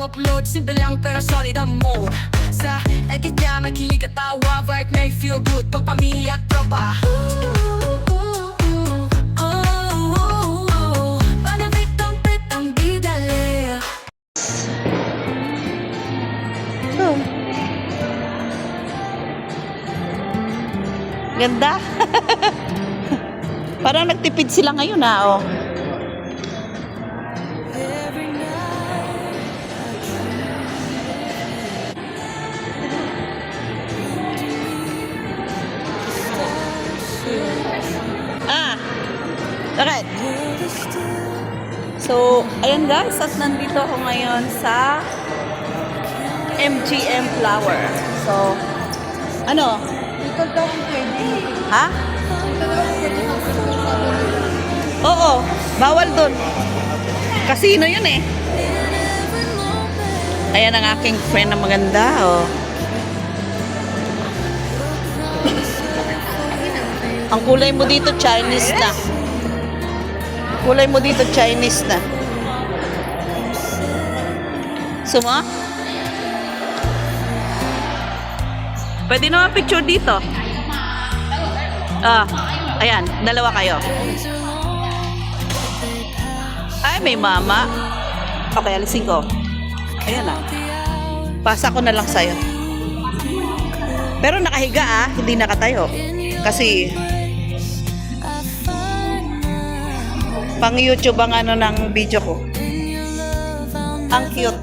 upload, simple lang pero solid ang mode. Sa edit niya makilig at tawa, vibe may feel good pag pamilya at tropa. Panabit-ang bidali. Ganda. Parang nagtipid sila ngayon oh. Okay. So, ayan guys, at nandito ako ngayon sa MGM Flower. So, ano? Ha? Oo, bawal dun. Casino yun eh. Ayan ang aking friend na maganda, oh. Ang kulay mo dito, Chinese na. Kulay mo dito, Chinese na. Suma? Pwede naman picture dito. Ayan, dalawa kayo. Ay, may mama. Okay, alisin ko. Ayan na. Pasa ko na lang sa'yo. Pero nakahiga hindi nakatayo. Kasi pang YouTube ang ano ng video ko. Ang cute.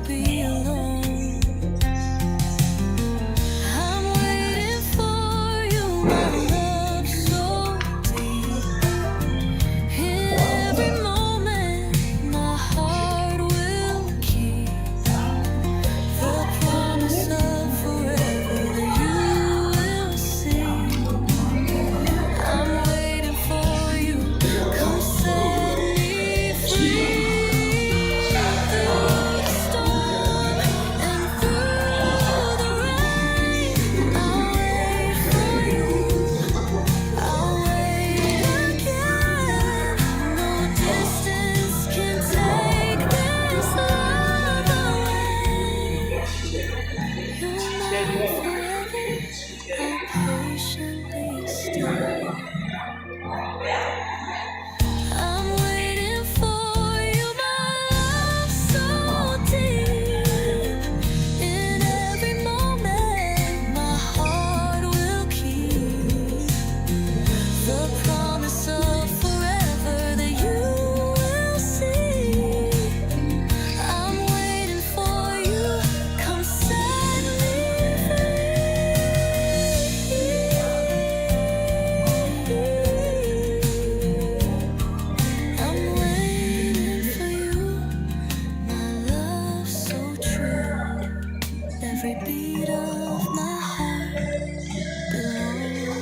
Every beat of my heart belongs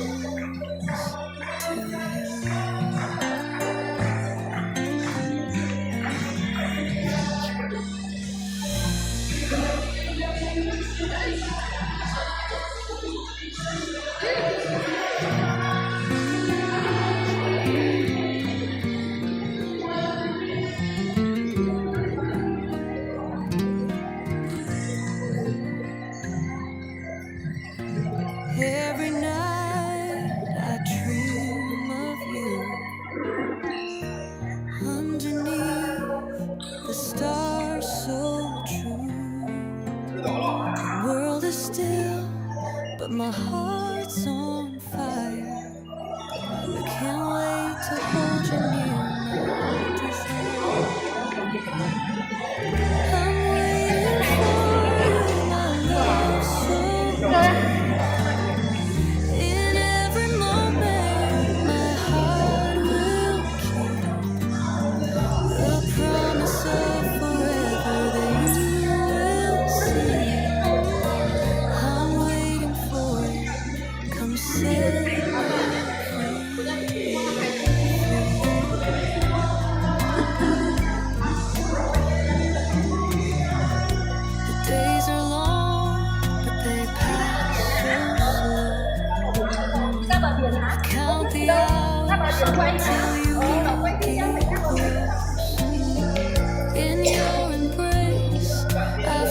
Every night I dream of you underneath the stars so true. The world is still, but my heart's on fire. I can't wait to hold you near my desire. I'm waiting for you, my love so true. In your embrace, I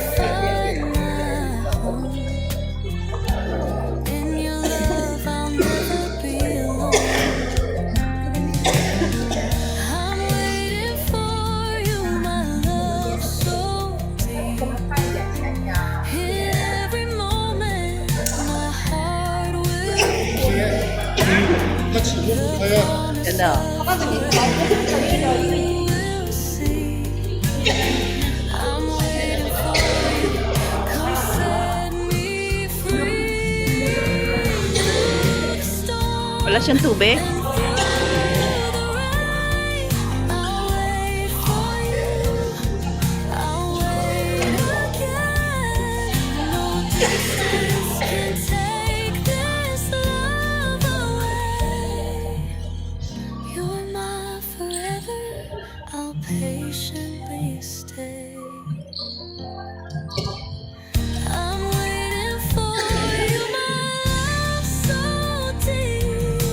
Ganda. Wala siyang tubig? You're my forever, I'll patiently stay. I'm waiting for you, my love so deep.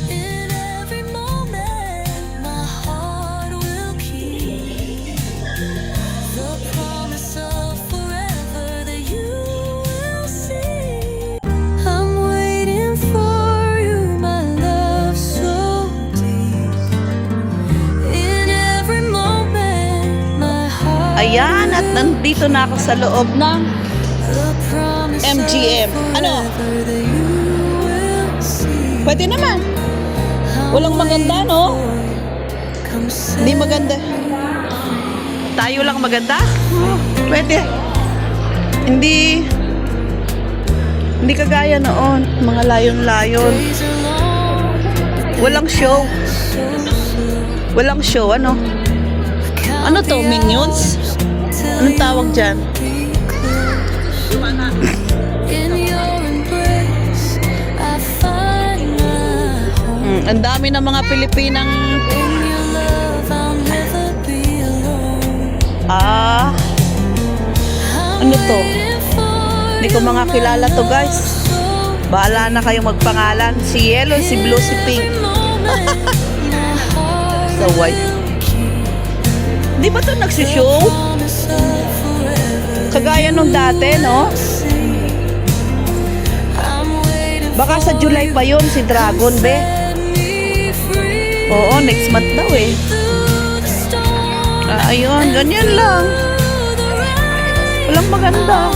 In every moment, my heart will keep the promise of forever that you will see. I'm waiting for you, my love so deep. In every moment, my heart Ayan, at nandito na ako sa loob ng the promise MGM. of Ano? forever that you will see. Pwede naman. Walang maganda, no? Come set Hindi maganda. Tayo lang maganda? Pwede. Hindi kagaya noon. Mga layon-layon. days are long, Walang show. so slow. Walang show, ano? Ano to? Minions? Anong tawag dyan? In your embrace, I find my home. Ang dami ng mga Pilipinang In your love, I'll never be alone. ano to? Hindi ko mga kilala to, guys. Bahala na kayong magpangalan. Si Yellow, si Blue, si Pink. So white. Di ba to nagsishow? Kagaya nung dati, no? Baka sa July pa yon si Dragon, be. Oo, next month daw eh. Ayun, ganyan lang. Walang maganda.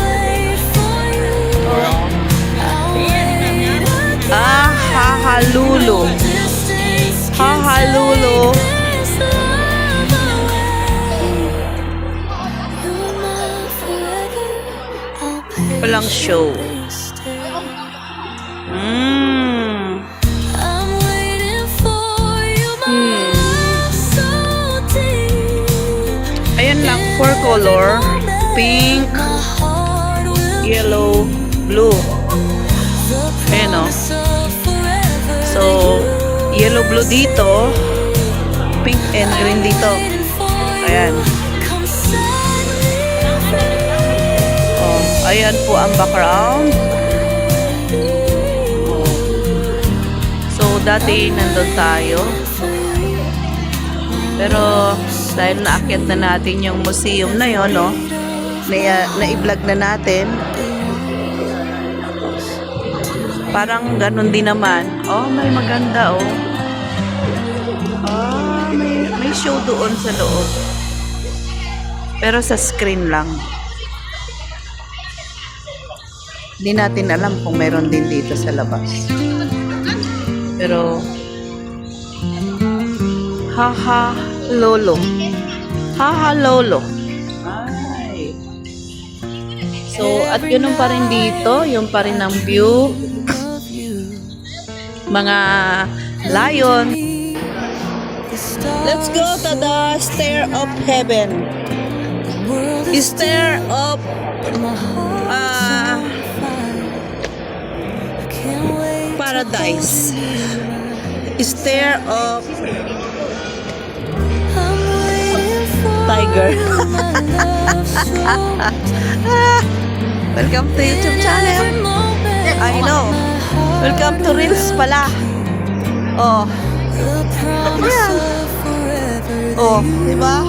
Hahalulu. Hahalulu. Walang show. Mm. I'm waiting for you, my love so deep. Ayan lang, 4 color. Pink, My heart will yellow, blue. Ayan o. So, yellow, blue dito. Pink and green dito. Ayan. come set me free. Oh, ayan po ang background. So, dati nandun tayo. Pero, dahil naakyat na natin yung museum na yon, no? Na-i-vlog na natin. Parang ganun din naman. Oh, may maganda, oh. Ah, may show doon sa loob. Pero sa screen lang. Hindi natin alam kung meron din dito sa labas. Pero, haha lolo. Haha lolo. Ay. So, at yun pa rin dito, yung pa rin ang view. Mga lion. Let's go to the stair of heaven. Stair of paradise. Stair of tiger. Welcome to YouTube channel. I know. Welcome to Reels pala. Oh. Ayan. Oh, di ba?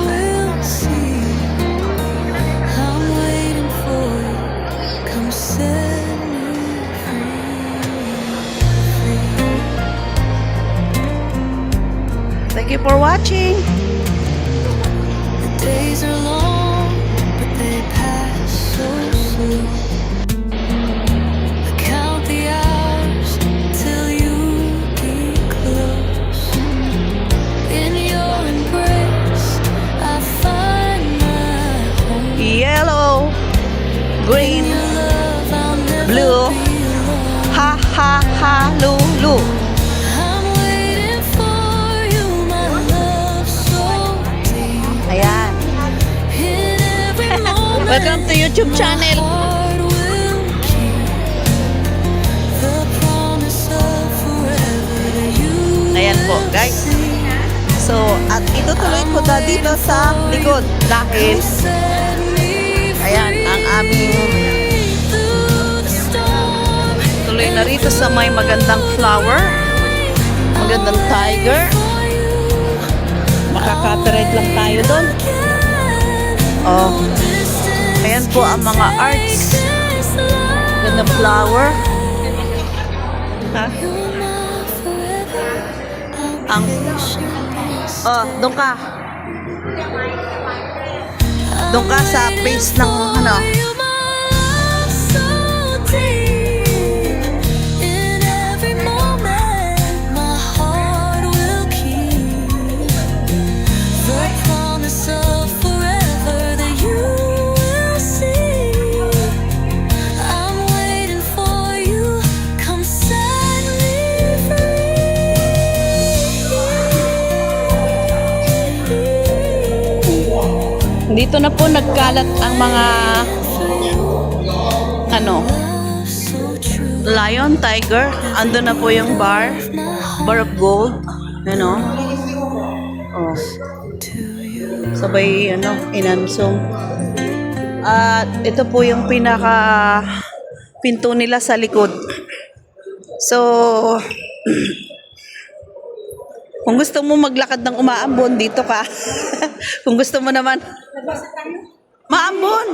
Thank you for watching. The days are long, but they pass so slow. I count the hours till you Welcome to YouTube channel. Ayan po, guys. So, at itutuloy ko na dito sa likod dahil ayan ang aming tuloy na rito sa may magandang flower, magandang tiger. Makaka-copyright lang tayo doon. Oh, ayan po ang mga arts. Gandang flower. Ha? Ang doon ka. Doon ka sa base ng ano. Dito na po nagkalat ang mga ano, lion, tiger. Ando na po yung bar of gold, ano. Oh. Sabay ano, inansong. At ito po yung pinaka pinto nila sa likod. So kung gusto mo maglakad ng umaambon, dito ka. Kung gusto mo naman maambon.